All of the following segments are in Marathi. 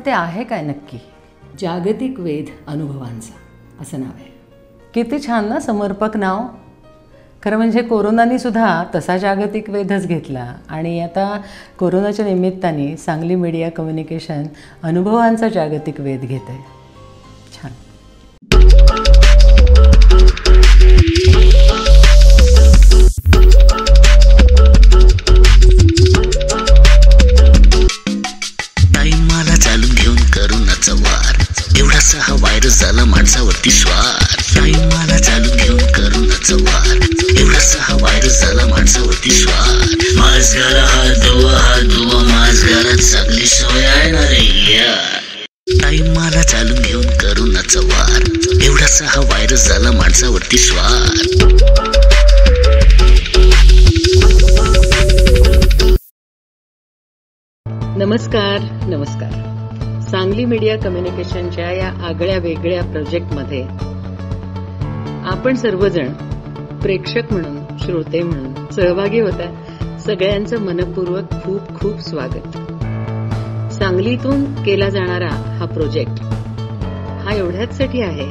ते आहे काय नक्की? जागतिक वेध अनुभवांचा असं नाव आहे. किती छान ना समर्पक नाव. खरं म्हणजे कोरोनाने सुद्धा तसा जागतिक वेधच घेतला आणि आता कोरोनाच्या निमित्ताने सांगली मीडिया कम्युनिकेशन अनुभवांचा जागतिक वेध घेत आहे. छान. टाइमाला चालून घेऊन करोनाचा वार, एवढासा हा व्हायरस झाला माणसावरती स्वार. टाइमाला चालून घेऊन करोनाचा वार, एवढासा हा व्हायरस झाला माणसावरती स्वार. मास्क घाला, हात धुवा, मास्क घाला, चांगली सोय आहे ना रे यार. टाइमाला चालून घेऊन करोनाचा वार, एवढासा हा व्हायरस झाला माणसावरती स्वार. नमस्कार. सांगली मीडिया कम्युनिकेशनच्या या आगळ्या वेगळ्या प्रोजेक्टमध्ये आपण सर्वजण प्रेक्षक म्हणून, श्रोते म्हणून सहभागी होता. सगळ्यांचं मनपूर्वक खूप खूप स्वागत. सांगलीतून केला जाणारा हा प्रोजेक्ट हा एवढ्याचसाठी आहे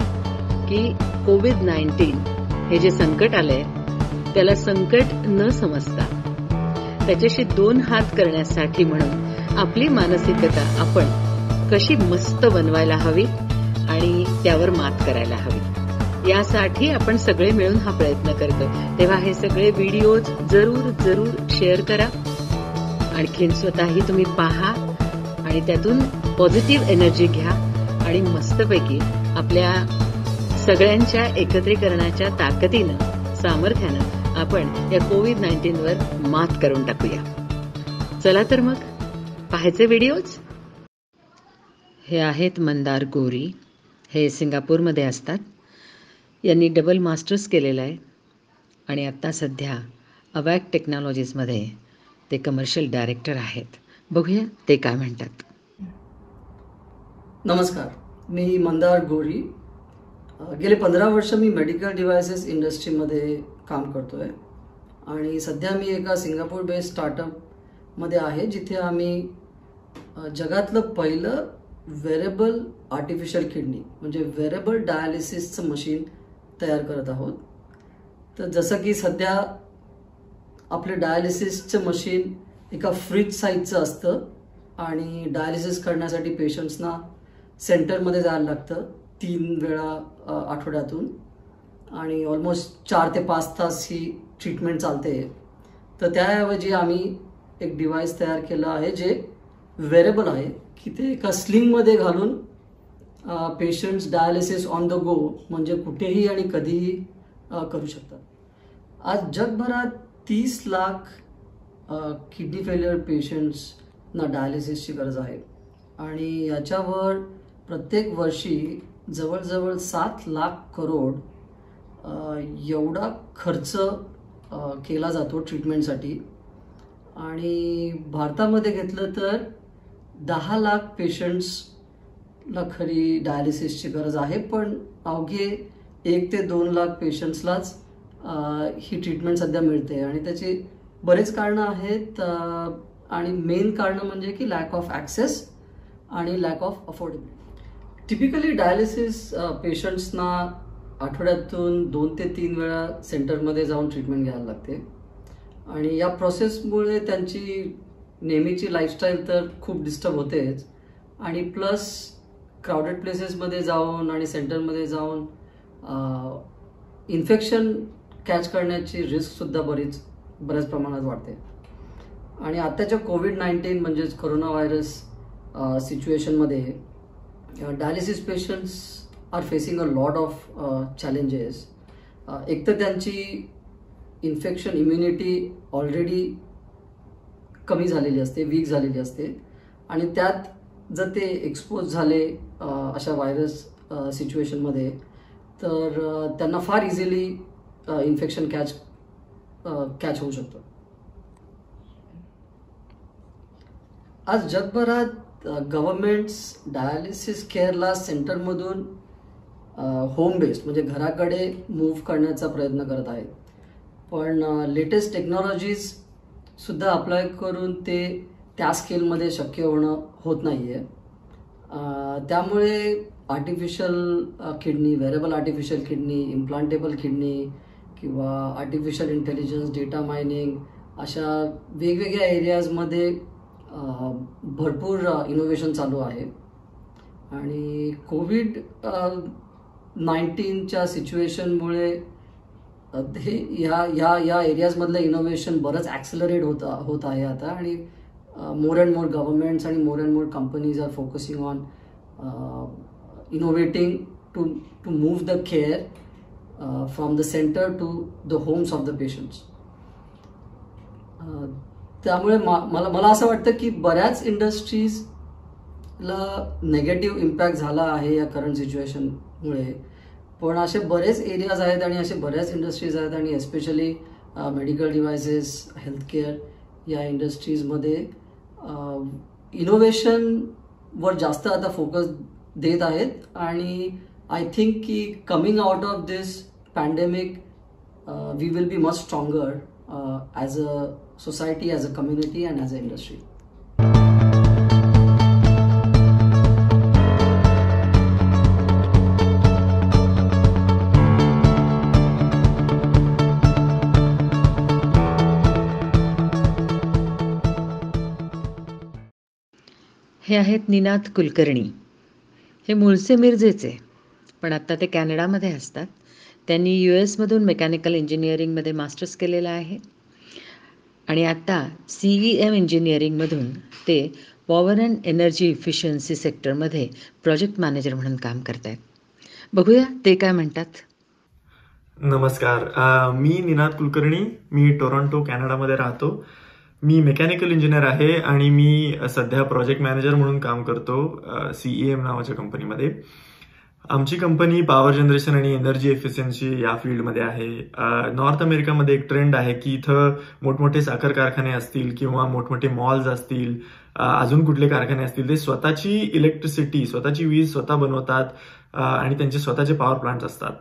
की कोविड-19 हे जे संकट आलंय त्याला संकट न समजता त्याच्याशी दोन हात करण्यासाठी म्हणून आपली मानसिकता आपण कशी मस्त बनवायला हवी आणि त्यावर मात करायला हवी, यासाठी आपण सगळे मिळून हा प्रयत्न करतो. तेव्हा हे सगळे व्हिडिओज जरूर शेअर करा. आणखीन स्वतःही तुम्ही पहा आणि त्यातून पॉझिटिव्ह एनर्जी घ्या आणि मस्तपैकी आपल्या सगळ्यांच्या एकत्रीकरणाच्या ताकदीनं, सामर्थ्यानं आपण या कोविड-19 वर मात करून टाकूया. चला तर मग पाहायचे व्हिडिओज. हे आहेत मंदार गोरी. हे सिंगापूरमध्ये असतात. यांनी डबल मास्टर्स केलेलं आहे आणि आत्ता सध्या अवॅक टेक्नॉलॉजीजमध्ये ते कमर्शियल डायरेक्टर आहेत. बघूया ते काय म्हणतात. नमस्कार, मी मंदार गोरी. गेले 15 वर्ष मी मेडिकल डिव्हायसेस इंडस्ट्रीमध्ये काम करतो आहे आणि सध्या मी एका सिंगापूर बेस्ड स्टार्टअपमध्ये आहे जिथे आम्ही जगातलं पहिलं वेरेबल आर्टिफिशियल किडनी म्हणजे वेरेबल डायलिसिसचं मशीन तयार करत आहोत. तर जसं की सध्या आपलं डायलिसिसचं मशीन एका फ्रीज साईजचं असतं आणि डायलिसिस करण्यासाठी पेशंट्सना सेंटरमध्ये जायला लागतं 3 वेळा आठवड्यातून आणि ऑलमोस्ट 4 ते 5 तास ही ट्रीटमेंट चालते. तर त्याऐवजी आम्ही एक डिव्हाइस तयार केलं आहे जे वेरेबल आहे की ते एका स्लिंगमध्ये घालून patients dialysis on the go म्हणजे कुठेही आणि कधीही करू शकतात. आज जगभरात 30 लाख किडनी फेल्युअर पेशंट्सना डायलिसिसची गरज आहे आणि याच्यावर प्रत्येक वर्षी जवळजवळ 7 लाख करोड एवढा खर्च केला जातो ट्रीटमेंटसाठी. आणि भारतामध्ये घेतलं तर 10 लाख पेशंट्सला खरी डायलिसिसची गरज आहे, पण अवघे 1 ते 2 लाख पेशंट्सलाच ही ट्रीटमेंट सध्या मिळते आणि त्याची बरेच कारणं आहेत आणि मेन कारणं म्हणजे की लॅक ऑफ ॲक्सेस आणि lack of affordability. Typically dialysis पेशंट्सना आठवड्यातून 2 ते 3 वेळा सेंटरमध्ये जाऊन ट्रीटमेंट घ्यायला लागते आणि या प्रोसेसमुळे त्यांची नेहमीची लाईफस्टाईल तर खूप डिस्टर्ब होतेच आणि प्लस क्राऊडेड प्लेसेसमध्ये जाऊन आणि सेंटरमध्ये जाऊन इन्फेक्शन कॅच करण्याची रिस्कसुद्धा बऱ्याच प्रमाणात वाढते. आणि आत्ताच्या कोविड-19 म्हणजेच कोरोना व्हायरस सिच्युएशनमध्ये dialysis patients are facing a lot of challenges. एक तर त्यांची इन्फेक्शन इम्युनिटी ऑलरेडी कमी झालेली असते, वीक झालेली असते आणि त्यात जर ते एक्सपोज झाले अशा व्हायरस सिच्युएशनमध्ये तर त्यांना फार इझिली इन्फेक्शन कॅच होऊ शकतं. आज जगभरात गव्हर्नमेंट्स डायलिसिस केअरला सेंटरमधून होम बेस्ड म्हणजे घराकडे मूव्ह करण्याचा प्रयत्न करत आहेत, पण लेटेस्ट टेक्नॉलॉजीज सुद्धा अप्लाय करून ते त्या स्केलमध्ये शक्य होत नाही आहे. त्यामुळे artificial kidney, wearable artificial kidney, implantable kidney किंवा आर्टिफिशियल इंटेलिजन्स, डेटा मायनिंग अशा वेगवेगळ्या एरियाजमध्ये भरपूर इनोव्हेशन चालू आहे. आणि कोविड-19च्या सिच्युएशनमुळे हे या एरियाजमधलं इनोव्हेशन बरंच ॲक्सेलरेट होत आहे आता. आणि मोर अँड मोर गव्हर्नमेंट्स आणि more and more companies are focusing on innovating to move the care from the centre to the homes of the patients. त्यामुळे मला असं वाटतं की बऱ्याच इंडस्ट्रीजला नेगेटिव्ह इम्पॅक्ट झाला आहे या करंट सिच्युएशनमुळे. पण असे बरेच एरियाज आहेत आणि असे बऱ्याच इंडस्ट्रीज आहेत आणि एस्पेशली मेडिकल डिव्हायसेस, हेल्थकेअर या इंडस्ट्रीजमध्ये इनोव्हेशनवर जास्त आता फोकस देत आहेत. आणि आय थिंक की coming out of this pandemic we will be much stronger as a society, as a community and as an industry. हे आहेत निनाद कुलकर्णी. हे मूळचे मिरजेचे, पण आत्ता ते कॅनडामध्ये असतात. त्यांनी US मधून मेकॅनिकल इंजिनिअरिंगमध्ये मास्टर्स केलेलं आहे आणि आता CEM इंजिनिअरिंगमधून ते पॉवर अँड एनर्जी इफिशियन्सी सेक्टरमध्ये प्रोजेक्ट मॅनेजर म्हणून काम करत आहेत. बघूया ते काय म्हणतात. नमस्कार, मी निनाद कुलकर्णी. मी टोरंटो, कॅनडामध्ये राहतो. मी मेकॅनिकल इंजिनियर आहे आणि मी सध्या प्रोजेक्ट मॅनेजर म्हणून काम करतो CEM नावाच्या कंपनीमध्ये. आमची कंपनी पॉवर जनरेशन आणि एनर्जी एफिशियन्सी या फील्डमध्ये आहे. नॉर्थ अमेरिकामध्ये एक ट्रेंड आहे की इथं मोठमोठे साखर कारखाने असतील किंवा मोठमोठे मॉल्स असतील, अजून कुठले कारखाने असतील, ते स्वतःची इलेक्ट्रिसिटी, स्वतःची वीज स्वतः बनवतात आणि त्यांचे स्वतःचे पॉवर प्लांट्स असतात.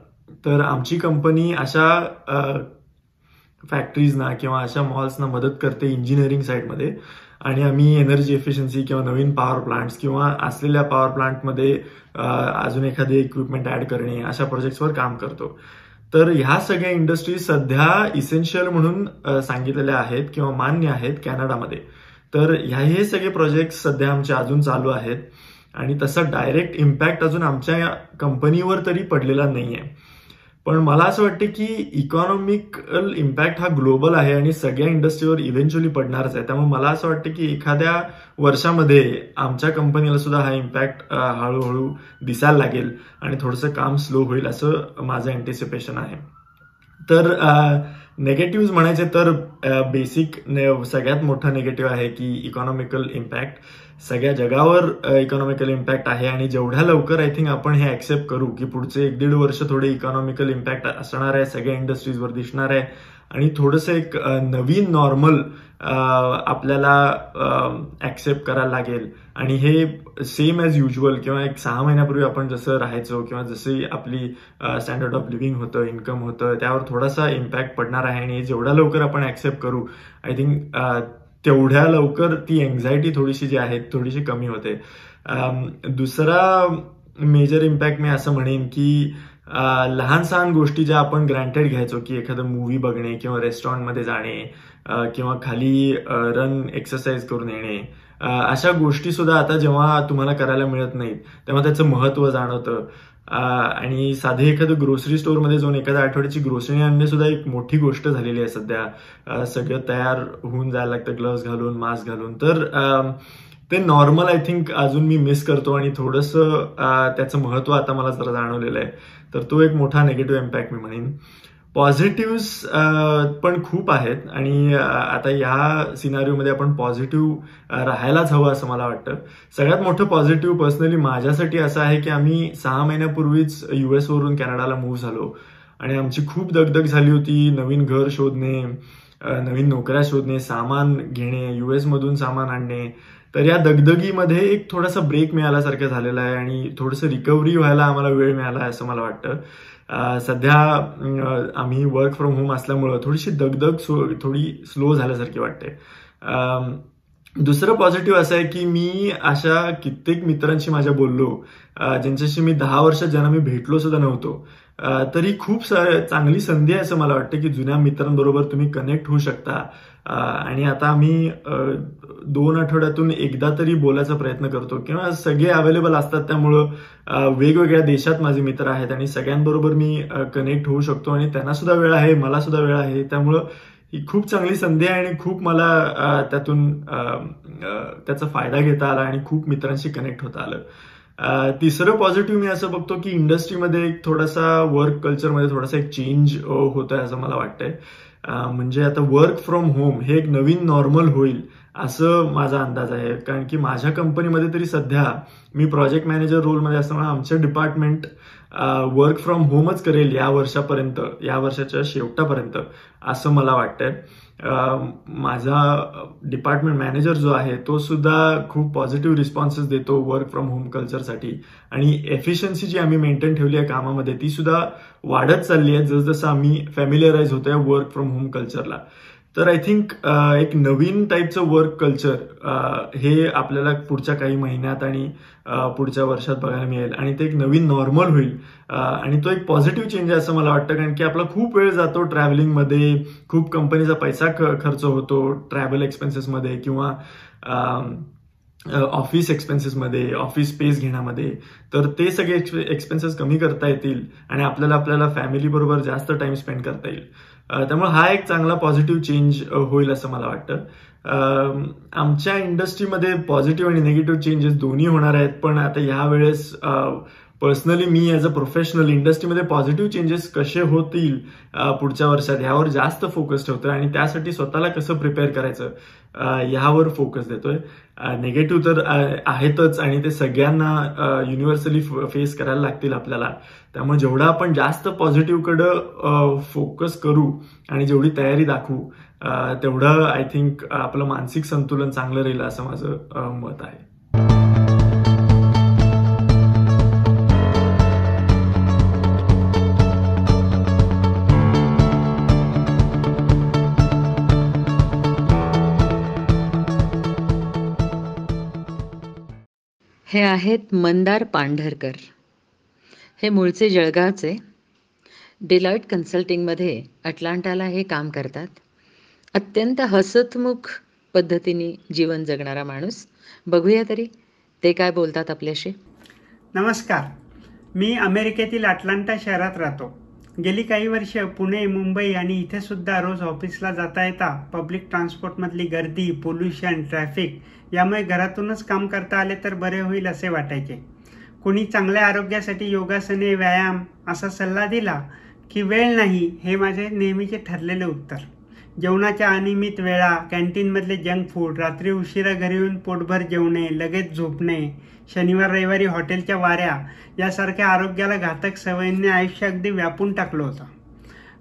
तर आमची कंपनी अशा फॅक्टरीजना किंवा अशा मॉल्सना मदत करते इंजिनिअरिंग साईडमध्ये. आणि आम्ही एनर्जी एफिशियन्सी किंवा नवीन पॉवर प्लांट्स किंवा असलेल्या पॉवर प्लांटमध्ये अजून एखादे इक्विपमेंट ॲड करणे अशा प्रोजेक्ट्सवर काम करतो. तर ह्या सगळ्या इंडस्ट्रीज सध्या इसेन्शियल म्हणून सांगितलेल्या आहेत किंवा मान्य आहेत कॅनडामध्ये. तर हे सगळे प्रोजेक्ट्स सध्या आमचे अजून चालू आहेत आणि तसा डायरेक्ट इम्पॅक्ट अजून आमच्या कंपनीवर तरी पडलेला नाहीये. पण मला असं वाटतं की इकॉनॉमिकल इम्पॅक्ट हा ग्लोबल आहे आणि सगळ्या इंडस्ट्रीवर इव्हेंच्युअली पडणारच आहे. त्यामुळे मला असं वाटतं की एखाद्या वर्षामध्ये आमच्या कंपनीला सुद्धा हा इम्पॅक्ट हळूहळू दिसायला लागेल आणि थोडंसं काम स्लो होईल असं माझं अँटिसिपेशन आहे. तर नेगेटिव्ह म्हणायचे तर बेसिक सगळ्यात मोठा नेगेटिव्ह आहे की इकॉनॉमिकल इम्पॅक्ट. सगळ्या जगावर इकॉनॉमिकल इम्पॅक्ट आहे आणि जेवढ्या लवकर आय थिंक आपण हे ऍक्सेप्ट करू की पुढचे 1-1.5 वर्ष थोडे इकॉनॉमिकल इम्पॅक्ट असणार आहे, सगळ्या इंडस्ट्रीजवर दिसणार आहे आणि थोडंसं एक नवीन नॉर्मल आपल्याला ऍक्सेप्ट करायला लागेल. आणि हे सेम ॲज युज्युअल किंवा एक 6 महिन्यापूर्वी आपण जसं राहायचो किंवा जशी आपली स्टँडर्ड ऑफ लिव्हिंग होतं, इन्कम होतं, त्यावर थोडासा इम्पॅक्ट पडणार आहे. आणि जेवढ्या लवकर आपण ऍक्सेप्ट करू आय थिंक तेवढ्या लवकर ती एन्झायटी थोडीशी जी आहे थोडीशी कमी होते. दुसरा मेजर इम्पॅक्ट मी असं म्हणेन की लहान सहान गोष्टी ज्या आपण ग्रँटेड घ्यायचो की एखादं मूव्ही बघणे किंवा रेस्टॉरंटमध्ये जाणे किंवा खाली रन एक्सरसाइज करून येणे, अशा गोष्टी सुद्धा आता जेव्हा तुम्हाला करायला मिळत नाहीत तेव्हा त्याचं महत्त्व जाणवतं. आणि साधे एखादं ग्रोसरी स्टोअरमध्ये जाऊन एखाद्या आठवड्याची ग्रोसरी आणणे सुद्धा एक मोठी गोष्ट झालेली आहे सध्या. सगळं तयार होऊन जायला लागतं ग्लव्स घालून, मास्क घालून. तर ते नॉर्मल आय थिंक अजून मी मिस करतो आणि थोडंसं त्याचं महत्त्व आता मला जरा जाणवलेलं आहे. तर तो एक मोठा निगेटिव्ह इम्पॅक्ट मी म्हणेन. पॉझिटिव्ह पण खूप आहेत आणि आता या सिनारिओमध्ये आपण पॉझिटिव्ह राहायलाच हवं असं मला वाटतं. सगळ्यात मोठं पॉझिटिव्ह पर्सनली माझ्यासाठी असं आहे की आम्ही 6 महिन्यापूर्वीच US वरून कॅनडाला मूव्ह झालो आणि आमची खूप दगदग झाली होती. नवीन घर शोधणे, नवीन नोकऱ्या शोधणे, सामान घेणे, US मधून सामान आणणे. तर या दगदगीमध्ये एक थोडासा ब्रेक मिळाल्यासारखं झालेला आहे आणि थोडंसं रिकव्हरी व्हायला आम्हाला वेळ मिळाला आहे असं मला वाटतं. सध्या आम्ही वर्क फ्रॉम होम असल्यामुळं थोडीशी दगदग थोडी स्लो झाल्यासारखी वाटते. दुसरं पॉझिटिव्ह असं आहे की मी अशा कित्येक मित्रांशी माझ्या बोललो ज्यांच्याशी मी 10 वर्षात ज्यांना मी भेटलो सुद्धा नव्हतो, तरी खूप चांगली संधी आहे असं मला वाटतं की जुन्या मित्रांबरोबर तुम्ही कनेक्ट होऊ शकता. आणि आता आम्ही 2 आठवड्यातून एकदा तरी बोलायचा प्रयत्न करतो किंवा सगळे अवेलेबल असतात. त्यामुळं वेगवेगळ्या देशात माझे मित्र आहेत आणि सगळ्यांबरोबर मी कनेक्ट होऊ शकतो आणि त्यांना सुद्धा वेळ आहे, मला सुद्धा वेळ आहे. त्यामुळं ही खूप चांगली संधी आहे आणि खूप मला त्यातून त्याचा फायदा घेता आला आणि खूप मित्रांशी कनेक्ट होता आलं. तिसरं पॉझिटिव्ह मी असं बघतो की इंडस्ट्रीमध्ये एक थोडासा वर्क कल्चरमध्ये थोडासा एक चेंज होतोय असं मला वाटतंय. म्हणजे आता वर्क फ्रॉम होम हे एक नवीन नॉर्मल होईल असं माझा अंदाज आहे. कारण की माझ्या कंपनीमध्ये तरी सध्या मी प्रोजेक्ट मॅनेजर रोलमध्ये असल्यामुळे आमचं डिपार्टमेंट वर्क फ्रॉम होमच करेल या वर्षापर्यंत, या वर्षाच्या शेवटापर्यंत असं मला वाटतंय. माझा डिपार्टमेंट मॅनेजर जो आहे तो सुद्धा खूप पॉझिटिव्ह रिस्पॉन्सेस देतो वर्क फ्रॉम होम कल्चरसाठी आणि एफिशियन्सी जी आम्ही मेंटेन ठेवली आहे कामामध्ये ती सुद्धा वाढत चालली आहे जसजसं आम्ही फॅमिलिअराइज होतोय वर्क फ्रॉम होम कल्चरला. तर आय थिंक एक नवीन टाईपचं वर्क कल्चर हे आपल्याला पुढच्या काही महिन्यात आणि पुढच्या वर्षात बघायला मिळेल आणि ते एक नवीन नॉर्मल होईल आणि तो एक पॉझिटिव्ह चेंज आहे असं मला वाटतं. कारण की आपला खूप वेळ जातो ट्रॅव्हलिंगमध्ये, खूप कंपनीचा पैसा खर्च होतो ट्रॅव्हल एक्सपेन्सेसमध्ये किंवा ऑफिस एक्सपेन्सेसमध्ये, ऑफिस स्पेस घेण्यामध्ये. तर ते सगळे एक्सपेन्सेस कमी करता येतील आणि आपल्याला फॅमिली बरोबर जास्त टाइम स्पेंड करता येईल. त्यामुळे हा एक चांगला पॉझिटिव्ह चेंज होईल असं मला वाटतं. आमच्या इंडस्ट्रीमध्ये पॉझिटिव्ह आणि निगेटिव्ह चेंजेस दोन्ही होणार आहेत. पण आता यावेळेस personally me as a professional इंडस्ट्रीमध्ये पॉझिटिव्ह चेंजेस कसे होतील पुढच्या वर्षात यावर जास्त फोकस ठेवतोय आणि त्यासाठी स्वतःला कसं प्रिपेअर करायचं ह्यावर फोकस देतोय. निगेटिव्ह तर आहेतच आणि ते सगळ्यांना युनिव्हर्सली फेस करायला लागतील आपल्याला. त्यामुळे जेवढं आपण जास्त पॉझिटिव्हकडं फोकस करू आणि जेवढी तयारी दाखवू तेवढं आय थिंक आपलं मानसिक संतुलन चांगलं राहील असं माझं मत आहे. हे आहेत मंदार पांढरकर. हे मूळचे जळगावचे. डिलॉयट कन्सल्टिंगमध्ये अटलांटाला हे काम करतात. अत्यंत हसतमुख पद्धतीने जीवन जगणारा माणूस. बघूया तरी ते काय बोलतात आपल्याशी. नमस्कार, मी अमेरिकेतील अटलांटा शहरात राहतो. गेली काही वर्ष पुणे, मुंबई आणि इथे सुद्धा रोज ऑफिसला जाता येता पब्लिक ट्रान्सपोर्टमधली गर्दी, पोल्युशन, ट्रॅफिक यामुळे घरातूनच काम करता आले तर बरे होईल असे वाटायचे. कोणी चांगल्या आरोग्यासाठी योगासने, व्यायाम असा सल्ला दिला की वेळ नाही हे माझे नेहमीचे ठरलेले उत्तर. जेवणाच्या अनियमित वेळा, कॅन्टीनमधले जंक फूड, रात्री उशिरा घरी येऊन पोटभर जेवणे, लगेच झोपणे, शनिवार रविवारी हॉटेलच्या वाऱ्या यासारख्या आरोग्याला घातक सवयींनी आयुष्य अगदी व्यापून टाकलं होतं.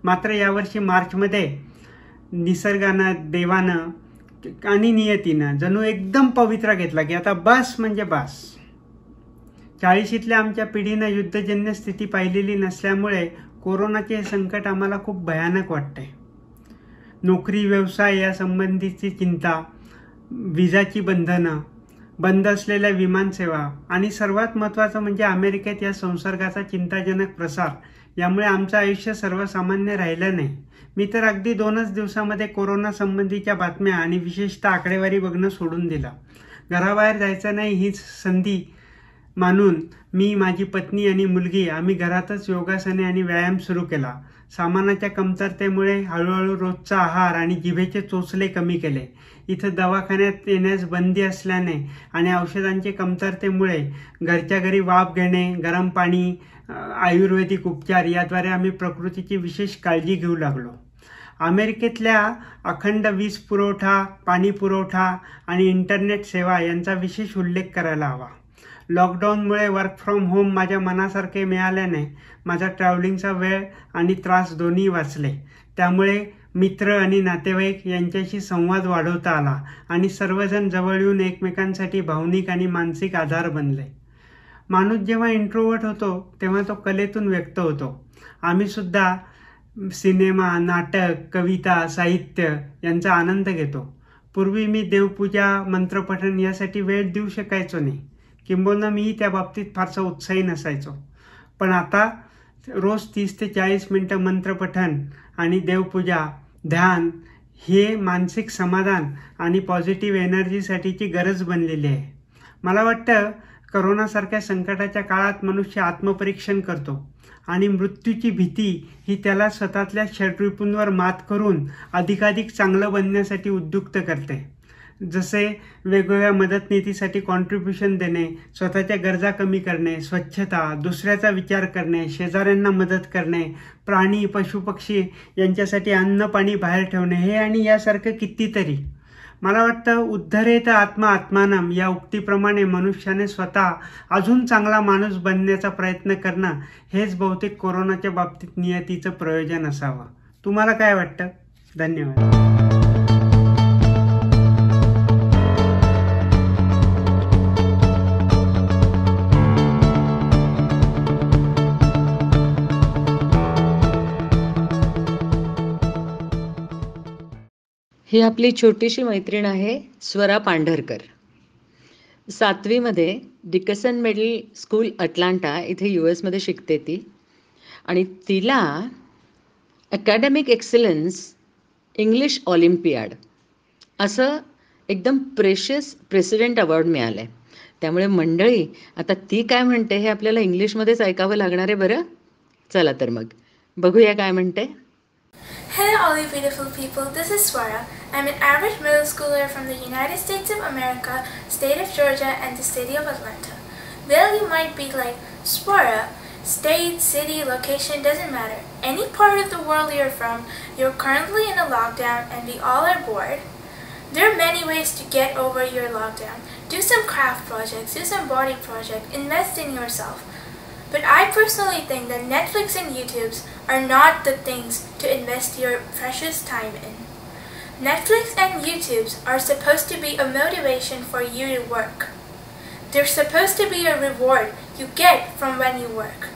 मात्र यावर्षी मार्चमध्ये निसर्गानं, देवानं आणि नियतीनं जणू एकदम पवित्रा घेतला की आता बस म्हणजे बस. 40शीतल्या आमच्या पिढीनं युद्धजन्य स्थिती पाहिलेली नसल्यामुळे कोरोनाचे संकट आम्हाला खूप भयानक वाटते. नोकरी, व्यवसाय या संबंधीची चिंता, विजाची बंधनं, बंद असलेल्या विमानसेवा आणि सर्वात महत्त्वाचं म्हणजे अमेरिकेत या संसर्गाचा चिंताजनक प्रसार यामुळे आमचं आयुष्य सर्वसामान्य राहिलं नाही. मी तर अगदी 2च दिवसामध्ये कोरोना संबंधीच्या बातम्या आणि विशेषतः आकडेवारी बघणं सोडून दिला. घराबाहेर जायचं नाही हीच संधी मानून मी, माझी पत्नी आणि मुलगी आम्ही घरातच योगासने आणि व्यायाम सुरू केला. सामानाच्या कमतरतेमुळे हळूहळू रोजचा आहार आणि जिभेचे चोचले कमी केले. इथं दवाखान्यात येण्यास बंदी असल्याने आणि औषधांच्या कमतरतेमुळे घरच्या घरी वाफ घेणे, गरम पाणी, आयुर्वेदिक उपचार याद्वारे आम्ही प्रकृतीची विशेष काळजी घेऊ लागलो. अमेरिकेतल्या अखंड वीज पुरवठा, पाणी पुरवठा आणि इंटरनेट सेवा यांचा विशेष उल्लेख करायला हवा. लॉकडाऊनमुळे वर्क फ्रॉम होम माझ्या मनासारखे मिळाल्याने माझा ट्रॅव्हलिंगचा वेळ आणि त्रास दोन्ही वाचले. त्यामुळे मित्र आणि नातेवाईक यांच्याशी संवाद वाढवता आला आणि सर्वजण जवळ येऊन एकमेकांसाठी भावनिक आणि मानसिक आधार बनले. माणूस जेव्हा इंट्रोवर्ट होतो तेव्हा तो कलेतून व्यक्त होतो. आम्ही सुद्धा सिनेमा, नाटक, कविता, साहित्य यांचा आनंद घेतो. पूर्वी मी देवपूजा मंत्रपठण यासाठी वेळ देऊ शकायचो नाही, किंबहुना मीही त्या बाबतीत फारसा उत्साही नसायचो. पण आता रोज 30 ते 40 मिनटं मंत्रपठण आणि देवपूजा, ध्यान हे मानसिक समाधान आणि पॉझिटिव्ह एनर्जीसाठीची गरज बनलेली आहे. मला वाटतं करोनासारख्या संकटाच्या काळात मनुष्य आत्मपरीक्षण करतो आणि मृत्यूची भीती ही त्याला स्वतःतल्या षड्रिपूंवर मात करून अधिकाधिक चांगलं बनण्यासाठी उद्युक्त करते. जसे वेगवेगळ्या मदत नीतीसाठी कॉन्ट्रीब्युशन देणे, स्वतःच्या गरजा कमी करणे, स्वच्छता, दुसऱ्याचा विचार करणे, शेजाऱ्यांना मदत करणे, प्राणी पशुपक्षी यांच्यासाठी अन्न पाणी बाहेर ठेवणे हे आणि यासारखं कितीतरी. मला वाटतं उद्धरेत आत्मा आत्मानम या उक्तीप्रमाणे मनुष्याने स्वतः अजून चांगला माणूस बनण्याचा प्रयत्न करणं हेच बहुतेक कोरोनाच्या बाबतीत नियतीचं प्रयोजन असावं. तुम्हाला काय वाटतं? धन्यवाद. ही आपली छोटीशी मैत्रीण आहे स्वरा पांढरकर. 7वीमध्ये डिकसन मिडल स्कूल अटलांटा इथे US मध्ये शिकते ती. आणि तिला अकॅडमिक एक्सलन्स इंग्लिश ऑलिम्पियाड असं एकदम प्रेशियस प्रेसिडेंट अवॉर्ड मिळालं आहे. त्यामुळे मंडळी आता ती काय म्हणते हे आपल्याला इंग्लिशमध्येच ऐकावं लागणार आहे. बरं चला तर मग बघूया काय म्हणते. Hello all you beautiful people, this is Swara. I'm an average middle schooler from the United States of America, state of Georgia and the city of Atlanta. Well, you might be like, Swara, state, city, location, doesn't matter. Any part of the world you're from, you're currently in a lockdown and we all are bored. There are many ways to get over your lockdown. Do some craft projects, do some body project, invest in yourself. But I personally think that Netflix and YouTubes are not the things to invest your precious time in. Netflix and YouTubes are supposed to be a motivation for you to work. They're supposed to be a reward you get from when you work.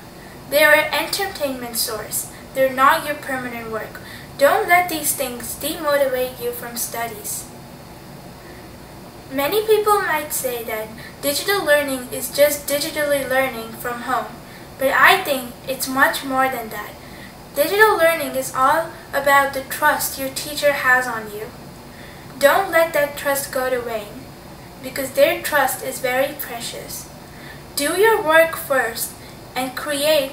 They are an entertainment source. They're not your permanent work. Don't let these things demotivate you from studies. Many people might say that digital learning is just digitally learning from home. But I think it's much more than that. Digital learning is all about the trust your teacher has on you. Don't let that trust go to wane, because their trust is very precious. Do your work first and create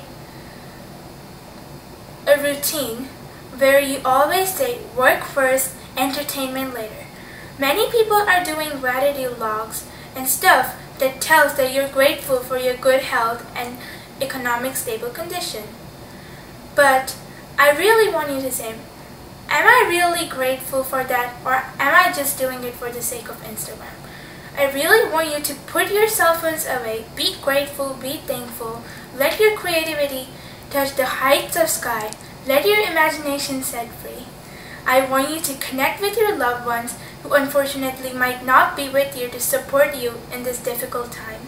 a routine where you always say work first, entertainment later. Many people are doing gratitude logs and stuff that tells that you're grateful for your good health and economic stable condition. But I really want you to say, am I really grateful for that, or am I just doing it for the sake of Instagram? I really want you to put your cell phones away, be grateful, be thankful, let your creativity touch the heights of sky, let your imagination set free. I want you to connect with your loved ones who unfortunately might not be with you to support you in this difficult time.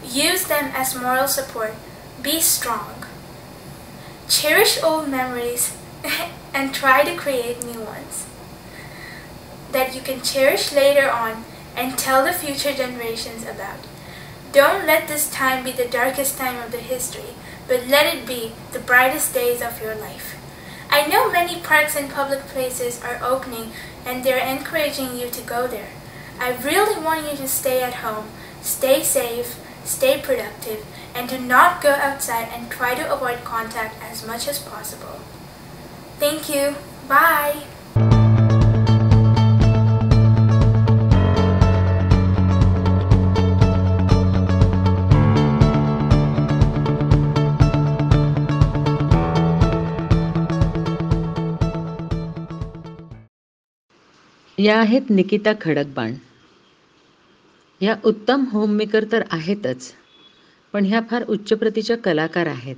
Use them as moral support. Be strong. Cherish old memories and try to create new ones that you can cherish later on and tell the future generations about. Don't let this time be the darkest time of the history, but let it be the brightest days of your life. I know many parks and public places are opening and they're encouraging you to go there. I really want you to stay at home, stay safe, stay productive, and do not go outside and try to avoid contact as much as possible. Thank you. Bye. या आहेत निकिता खडकबाण. ह्या उत्तम होममेकर तर आहेतच, पण ह्या फार उच्च प्रतीच्या कलाकार आहेत.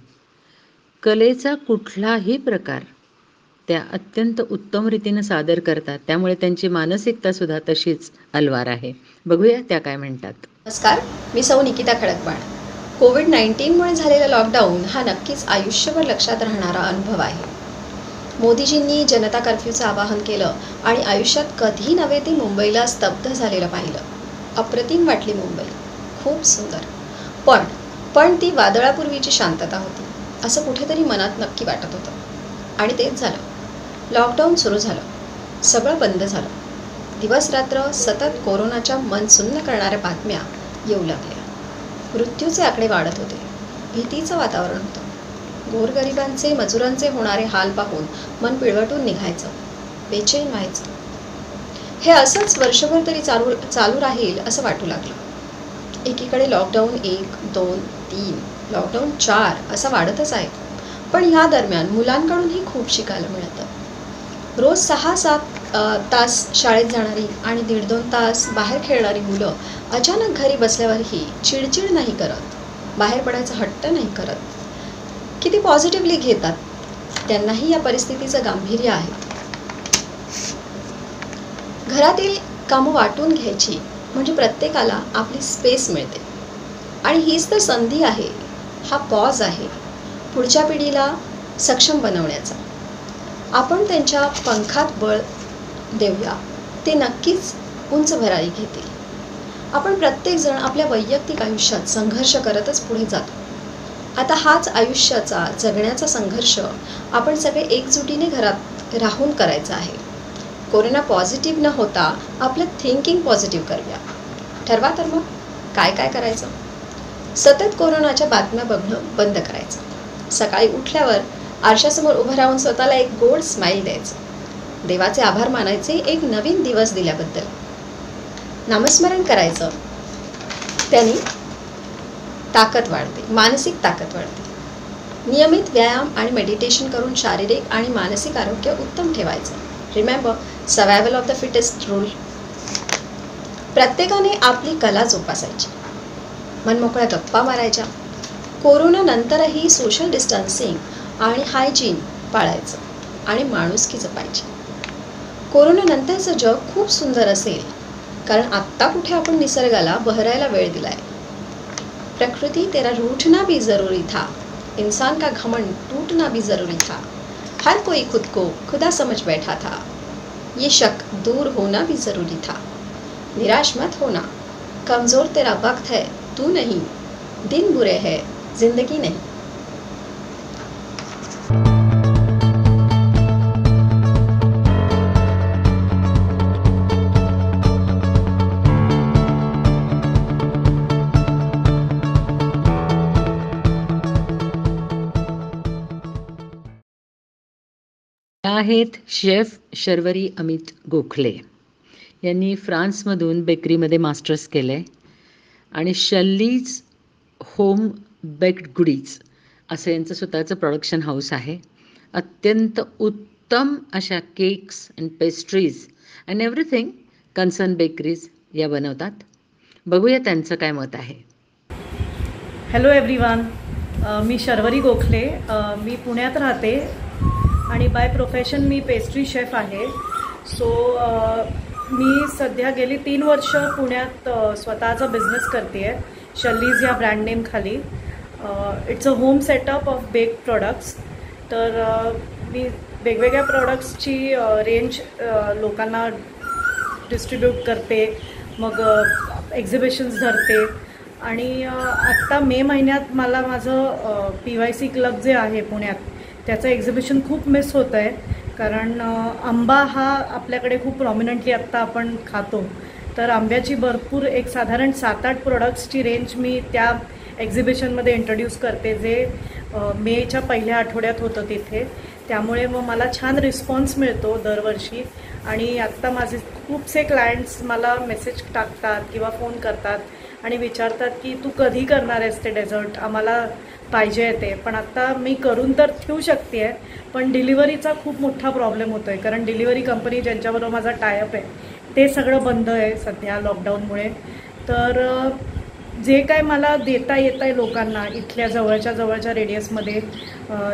कलेचा कुठलाही प्रकार त्या अत्यंत उत्तम रीतीने सादर करतात. त्यामुळे त्यांची मानसिकता सुद्धा तशीच अलवार आहे. बघूया त्या काय म्हणतात. नमस्कार, मी सौ निकिता खडकबाण. कोविड-19मुळे झालेला लॉकडाऊन हा नक्कीच आयुष्यभर लक्षात राहणारा अनुभव आहे. मोदीजींनी जनता कर्फ्यूचं आवाहन केलं आणि आयुष्यात कधी नव्हे ती मुंबईला स्तब्ध झालेलं पाहिलं. अप्रतिम वाटली मुंबई, खूप सुंदर. पण ती वादळापूर्वीची शांतता होती असं कुठेतरी मनात नक्की वाटत होतं. आणि तेच झालं. लॉकडाऊन सुरू झालं, सगळं बंद झालं. दिवस रात्र सतत कोरोनाच्या मन सुन्न करणाऱ्या बातम्या येऊ लागल्या. मृत्यूचे आकडे वाढत होते. भीतीचं वातावरण होतं. गोरगरिबांचे, मजुरांचे होणारे हाल पाहून मन पिळवटून निघायचं, बेचैन व्हायचं. हे असंच वर्षभर तरी चालू राहील असं वाटू लागलं. एकीकडे लॉकडाऊन 1, 2, 3, लॉकडाऊन 4 असं वाढतच आहे. पण ह्या दरम्यान मुलांकडूनही खूप शिकायला मिळतं. रोज 6-7 तास शाळेत जाणारी आणि 1.5-2 तास बाहेर खेळणारी मुलं अचानक घरी बसल्यावरही चिडचिड नाही करत, बाहेर पडायचा हट्ट नाही करत, किती पॉझिटिव्हली घेतात. त्यांनाही या परिस्थितीचं गांभीर्य आहे. घरातील कामं वाटून घ्यायची म्हणजे प्रत्येकाला आपली स्पेस मिळते. आणि हीच तर संधी आहे, हा पॉज आहे पुढच्या पिढीला सक्षम बनवण्याचा. आपण त्यांच्या पंखात बळ देऊया, ते नक्कीच उंच भरारी घेतील. आपण प्रत्येकजण आपल्या वैयक्तिक आयुष्यात संघर्ष करतच पुढे जातो. आता हाच आयुष्याचा जगण्याचा संघर्ष आपण सगळे एकजुटीने घरात राहून करायचा आहे. कोरोना पॉझिटिव्ह न होता आपलं थिंकिंग पॉझिटिव्ह करूया. ठरवा तर मग काय काय करायचं. सतत कोरोनाच्या बातम्या बघणं बंद करायचं. सकाळी उठल्यावर आरशासमोर उभं राहून स्वतःला एक गोड स्माईल द्यायचं. देवाचे आभार मानायचे एक नवीन दिवस दिल्याबद्दल. नामस्मरण करायचं, त्याने ताकद वाढते, मानसिक ताकद वाढते. नियमित व्यायाम आणि मेडिटेशन करून शारीरिक आणि मानसिक आरोग्य उत्तम ठेवायचं. Remember, survival of the fittest rule. प्रत्येकाने आपली कला जोपासायची, मनमोकळ्या गप्पा मारायच्या. कोरोना नंतरही सोशल डिस्टन्सिंग आणि हायजीन पाळायचं आणि माणुसकी जपायची. कोरोना नंतरचं जग खूप सुंदर असेल, कारण आत्ता कुठे आपण निसर्गाला बहरायला वेळ दिलाय. प्रकृति तेरा रूठना भी ज़रूरी था, इंसान का घमंड टूटना भी ज़रूरी था. हर कोई खुद को खुदा समझ बैठा था, ये शक दूर होना भी ज़रूरी था. निराश मत होना, कमज़ोर तेरा वक्त है, तू नहीं. दिन बुरे है, जिंदगी नहीं. आहेत शेफ शर्वरी अमित गोखले. यांनी फ्रान्समधून बेकरीमध्ये मास्टर्स केलं आहे आणि शल्लीज होम बेक्ड गुडीज असं यांचं स्वतःचं प्रोडक्शन हाऊस आहे. अत्यंत उत्तम अशा cakes and pastries and everything concern bakeries या बनवतात. बघूया त्यांचं काय मत आहे. हॅलो एव्हरीवन, मी शर्वरी गोखले. मी पुण्यात राहते आणि by profession me pastry chef आहे. सो मी सध्या गेली 3 वर्ष पुण्यात स्वतःचा बिझनेस करते आहे, शल्लीज या ब्रँड नेम खाली. It's a home setup of baked products. तर मी वेगवेगळ्या प्रोडक्ट्सची रेंज लोकांना डिस्ट्रीब्यूट करते, मग एक्झिबिशन्स धरते. आणि आत्ता मे महिन्यात मला माझं PYC क्लब जे आहे पुण्यात त्याचं एक्झिबिशन खूप मिस होत आहे, कारण आंबा हा आपल्याकडे खूप प्रॉमिनंटली आत्ता आपण खातो. तर आंब्याची भरपूर एक साधारण 7-8 प्रोडक्ट्सची रेंज मी त्या एक्झिबिशनमध्ये इंट्रोड्यूस करते, जे मेच्या पहिल्या आठवड्यात होतं तिथे. त्यामुळे मग मला छान रिस्पॉन्स मिळतो दरवर्षी. आणि आत्ता माझे खूपसे क्लायंट्स मला मेसेज टाकतात किंवा फोन करतात आणि विचारतात की तू कधी करणार आहेस ते डेझर्ट, आम्हाला पाहिजे आहे ते. पण आत्ता मी करून तर ठेवू शकते आहे, पण डिलिव्हरीचा खूप मोठा प्रॉब्लेम होतो आहे, कारण डिलिव्हरी कंपनी ज्यांच्याबरोबर माझा टायअप आहे ते सगळं बंद आहे सध्या लॉकडाऊनमुळे. तर जे काय मला देता येत आहे लोकांना इथल्या जवळच्या रेडियसमध्ये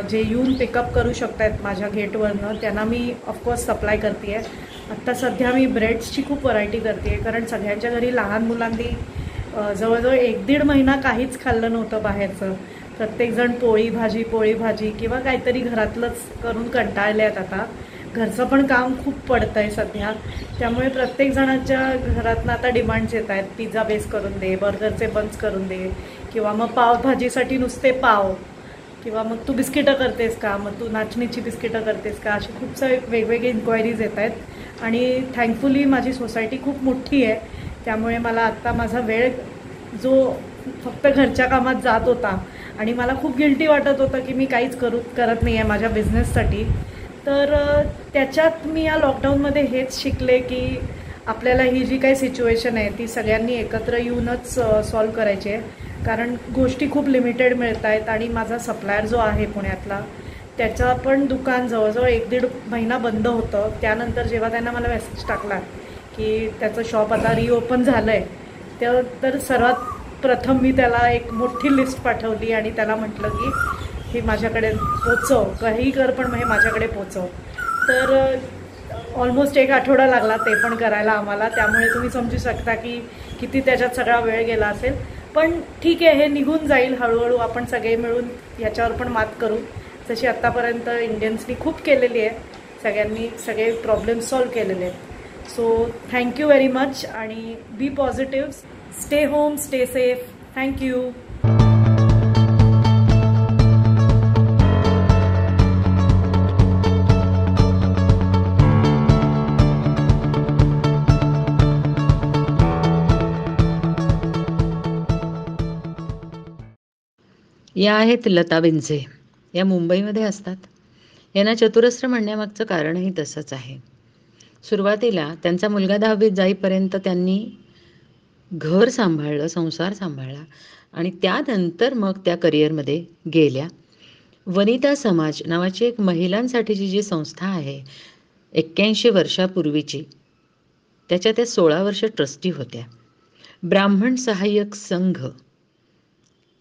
जे येऊन पिकअप करू शकत आहेत माझ्या गेटवरनं, त्यांना मी ऑफकोर्स सप्लाय करते आहे. आत्ता सध्या मी ब्रेड्सची खूप व्हरायटी करते आहे, कारण सगळ्यांच्या घरी लहान मुलांनी जवळजवळ 1-1.5 महिना काहीच खाल्लं नव्हतं बाहेरचं. प्रत्येकजण पोळी भाजी किंवा काहीतरी घरातलंच करून कंटाळले आहेत आता. घरचं पण काम खूप पडतं आहे सध्या, त्यामुळे प्रत्येकजणाच्या घरातनं आता डिमांड्स येत आहेत, पिझ्झा बेस करून दे, बर्गरचे बन्स करून दे, किंवा मग पावभाजीसाठी नुसते पाव, किंवा मग तू बिस्किटं करतेस का, मग तू नाचणीची बिस्किटं करतेस का, असे खूप सारे वेगवेगळे इन्क्वायरीज येत आहेत. आणि थँकफुली माझी सोसायटी खूप मोठी आहे, त्यामुळे मला आत्ता माझा वेळ जो फक्त घरच्या कामात जात होता आणि मला खूप गिल्टी वाटत होतं की मी काहीच करत नाही आहे माझ्या बिझनेससाठी, तर त्याच्यात मी या लॉकडाऊनमध्ये हेच शिकले की आपल्याला ही जी काही सिच्युएशन आहे ती सगळ्यांनी एकत्र येऊनच सॉल्व करायची आहे. कारण गोष्टी खूप लिमिटेड मिळत आहेत आणि माझा सप्लायर जो आहे पुण्यातला त्याचा पण दुकान जवळजवळ 1-1.5 महिना बंद होतं. त्यानंतर जेव्हा त्यांना मला मेसेज टाकला की त्याचं शॉप आता रिओपन झालं आहे, तर सर्वात प्रथम मी त्याला एक मोठी लिस्ट पाठवली आणि त्याला म्हटलं की हे माझ्याकडे पोचव, काहीही कर पण हे माझ्याकडे पोचव. तर ऑलमोस्ट 1 आठवडा लागला ते पण करायला आम्हाला, त्यामुळे तुम्ही समजू शकता की किती त्याच्यात सगळा वेळ गेला असेल. पण ठीक आहे, हे निघून जाईल हळूहळू, आपण सगळे मिळून याच्यावर पण मात करू, जशी आत्तापर्यंत इंडियन्सनी खूप केलेली आहे, सगळ्यांनी सगळे प्रॉब्लेम्स सॉल्व केलेले आहेत. सो थँक्यू व्हेरी मच आणि be positive, stay home, stay safe. Thank you. या आहेत लता विंझे. या मुंबईमध्ये असतात. यांना चतुरस्र म्हणण्यामागचं कारणही तसंच आहे. सुरुवातीला त्यांचा मुलगा 10वीत जाईपर्यंत त्यांनी घर सांभाळलं, संसार सांभाळला आणि त्यानंतर मग त्या करिअरमध्ये गेल्या. वनिता समाज नावाची एक महिलांसाठीची जी संस्था आहे 81 वर्षापूर्वीची, त्याच्या त्या 16 वर्ष ट्रस्टी होत्या. ब्राह्मण सहाय्यक संघ,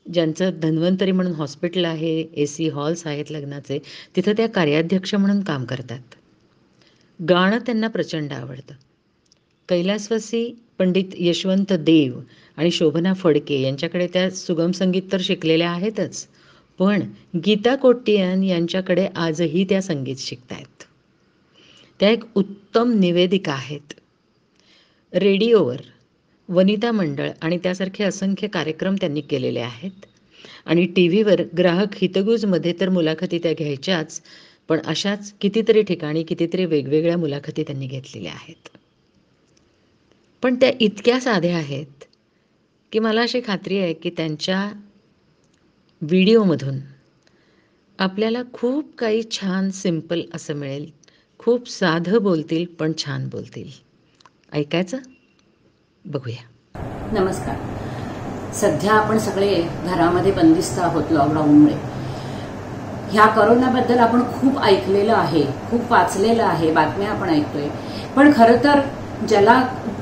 ज्यांचं धन्वंतरी म्हणून हॉस्पिटल आहे, AC हॉल्स आहेत लग्नाचे, तिथं त्या कार्याध्यक्ष म्हणून काम करतात. गाणं त्यांना प्रचंड आवडतं. कैलासवासी पंडित यशवंत देव आणि शोभना फडके यांच्याकडे त्या सुगम संगीत तर शिकलेल्या आहेतच, पण गीता कोट्टियान यांच्याकडे आजही त्या संगीत शिकतायत. त्या एक उत्तम निवेदिका आहेत. रेडिओवर वनिता मंडळ आणि त्यासारखे असंख्य कार्यक्रम त्यांनी केलेले आहेत आणि TV वर ग्राहक हितगुजमध्ये तर मुलाखती त्या घ्यायच्याच, पण अशाच कितीतरी ठिकाणी कितीतरी वेगवेगळ्या मुलाखती त्यांनी घेतलेल्या आहेत. पण त्या इतक्या साध्या आहेत की मला अशी खात्री आहे की त्यांच्या व्हिडिओमधून आपल्याला खूप काही छान सिंपल असं मिळेल. खूप साधं बोलतील पण छान बोलतील. ऐकायचं? बघूया. नमस्कार. सध्या आपण सगळे घरामध्ये बंदिस्त आहोत लॉकडाऊनमुळे. ह्या करोनाबद्दल आपण खूप ऐकलेलं आहे, खूप वाचलेलं आहे, बातम्या आपण ऐकतोय. पण खरं तर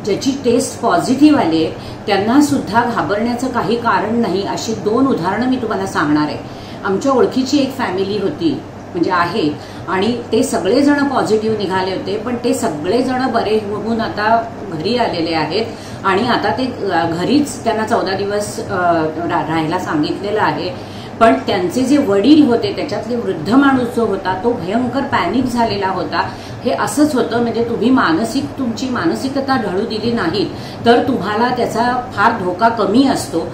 ज्याची टेस्ट पॉझिटिव्ह आली आहे त्यांना सुद्धा घाबरण्याचं काही कारण नाही. अशी 2 उदाहरणं मी तुम्हाला सांगणार आहे. आमच्या ओळखीची एक फॅमिली होती, म्हणजे आहे, आणि ते सगळेजण पॉझिटिव्ह निघाले होते, पण ते सगळेजण बरे होऊन आता घरी आलेले आहेत आणि आता ते घरीच त्यांना 14 दिवस राहायला सांगितलेलं आहे. पण त्यांचे जे वडील होते त्याच्यातले वृद्ध माणूस जो होता तो भयंकर पॅनिक झालेला होता. हे असंच होतं, म्हणजे तुम्ही तुमची मानसिकता ढळू दिली नाहीत तर तुम्हाला त्याचा फार धोका कमी असतो.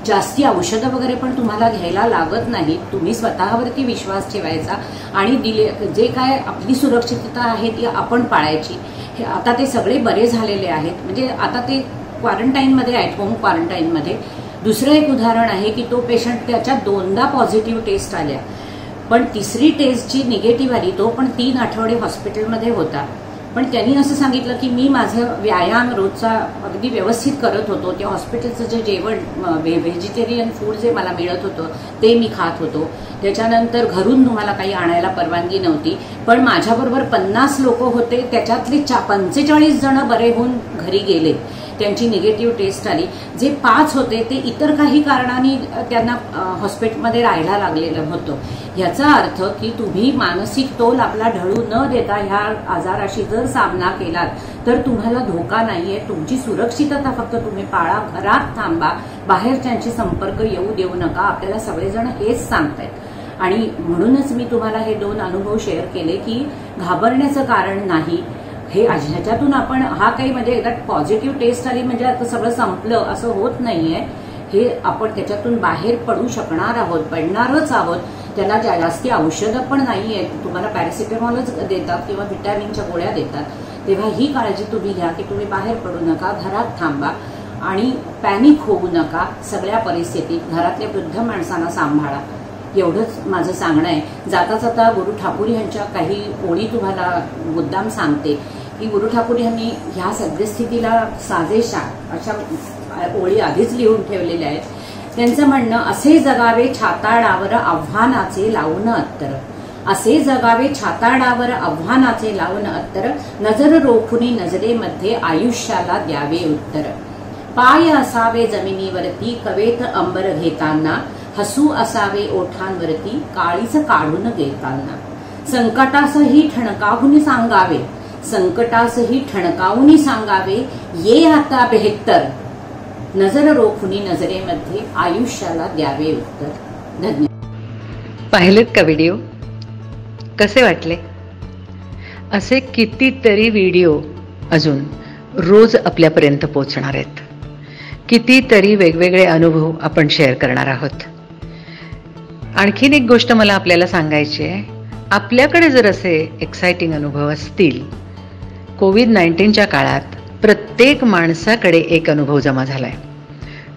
जास्ती औषधं वगैरे पण तुम्हाला घ्यायला लागत नाहीत. तुम्ही स्वतःवरती विश्वास ठेवायचा आणि जे काय आपली सुरक्षितता आहे ती आपण पाळायची. आता ते सगळे बरे झालेले आहेत, म्हणजे आता ते क्वारंटाईनमध्ये आहेत, होम क्वारंटाईनमध्ये. दुसरं एक उदाहरण आहे की तो पेशंट, त्याच्या 2दा पॉझिटिव्ह टेस्ट आल्या, पण 3री टेस्ट जी निगेटिव्ह आली, तो पण 3 आठवडे हॉस्पिटलमध्ये होता. पण त्यांनी असं सांगितलं की मी माझं व्यायाम रोजचा अगदी व्यवस्थित करत होतो. त्या हॉस्पिटलचं जे जेवण व्हेजिटेरियन फूड जे मला मिळत होतं ते मी खात होतो. त्याच्यानंतर घरून तुम्हाला काही आणायला परवानगी नव्हती, पण माझ्याबरोबर 50 लोक होते, त्याच्यातले 45 जण बरे होऊन घरी गेले. त्यांची निगेटिव्ह टेस्ट आली. जे 5 होते ते इतर काही कारणांनी त्यांना हॉस्पिटलमध्ये राहायला लागलेलं होतं. याचा अर्थ की तुम्ही मानसिक तोल आपला ढळू न देता ह्या आजाराशी जर सामना केलात तर तुम्हाला धोका नाहीये. तुमची सुरक्षितता फक्त तुम्ही पाळा, घरात थांबा, बाहेरच्यांशी संपर्क येऊ देऊ नका. आपल्याला सगळेजण हेच सांगतायत आणि म्हणूनच मी तुम्हाला हे 2 अनुभव शेअर केले की घाबरण्याचं कारण नाही. हे ह्याच्यातून आपण हा काही म्हणजे एकदा पॉझिटिव्ह टेस्ट आली म्हणजे आता सगळं संपलं असं होत नाहीये. हे आपण त्याच्यातून बाहेर पडू शकणार आहोत, पडणारच आहोत. त्याला जास्ती औषधं पण नाहीये. तुम्हाला पॅरासिटामॉलच देतात किंवा व्हिटॅमिनच्या गोळ्या देतात. तेव्हा ही काळजी तुम्ही घ्या की तुम्ही बाहेर पडू नका, घरात थांबा आणि पॅनिक होऊ नका. सगळ्या परिस्थितीत घरातल्या वृद्ध माणसांना सांभाळा. एवढंच माझं सांगणं आहे. जाता जाता गुरु ठाकूर यांच्या काही ओळी तुम्हाला मुद्दाम सांगते की गुरु ठाकूर यांनी ह्या सद्यस्थितीला साजेशा अशा ओळी आधीच लिहून ठेवलेल्या आहेत. त्यांचं म्हणणं, असे जगावे छाताडावर आव्हानाचे लावून अत्तर, असे जगावे छाताडावर आव्हानाचे लावून अत्तर, नजर रोखुनी नजरेमध्ये आयुष्याला द्यावे उत्तर, पाय असावे जमिनीवरती कवेत अंबर घेताना, हसू असावे ओठांवरती काळीच काढून घेताना, संकटासही ठणकावून सांगावे, संकटासही ठणकावून सांगावे, ये आता बेहत्तर, नजर रोखुनी नजरेमध्ये आयुष्याला द्यावे उत्तर. धन्यवाद. पाहिलेत का व्हिडिओ? कसे वाटले? असे कितीतरी व्हिडिओ अजून रोज आपल्यापर्यंत पोहोचणार आहेत. कितीतरी वेगवेगळे अनुभव आपण शेअर करणार आहोत. आणखीन एक गोष्ट मला आपल्याला सांगायची आहे. आपल्याकडे जर असे एक्साइटिंग अनुभव असतील, कोविड-19च्या काळात प्रत्येक माणसाकडे एक अनुभव जमा झालाय,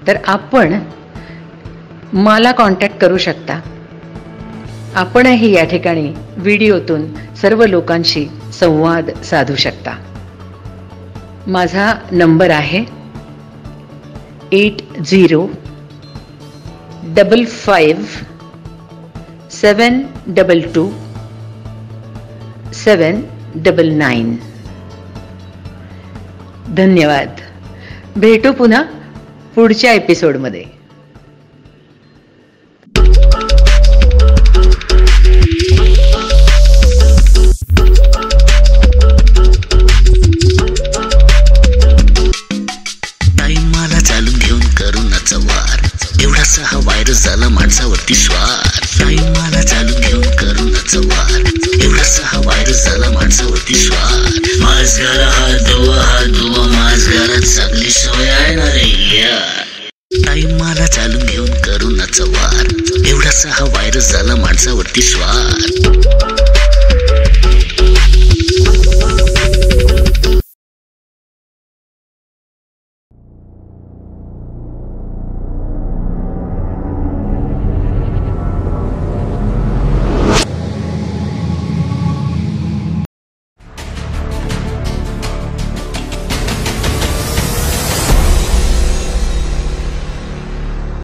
तर आपण मला कॉन्टॅक्ट करू शकता. आपणही या ठिकाणी व्हिडिओतून सर्व लोकांशी संवाद साधू शकता. माझा नंबर आहे 8055-722-799. धन्यवाद. भेटू पुन्हा पुढच्या एपिसोडमध्ये. टाइमाला चालून घेऊन करोनाचा वार, एवढासा हा व्हायरस झाला माणसावरती स्वार. टाइमाला चालून घेऊन करोनाचा वार, एवढासा हा व्हायरस झाला माणसावरती स्वार. मास्क घाला, हात धुवा, मास्क घाला, चांगली सवय आहे ना रे यार. टाइमाला चालून घेऊन करोनाचा वार, एवढासा हा व्हायरस झाला माणसावरती स्वार.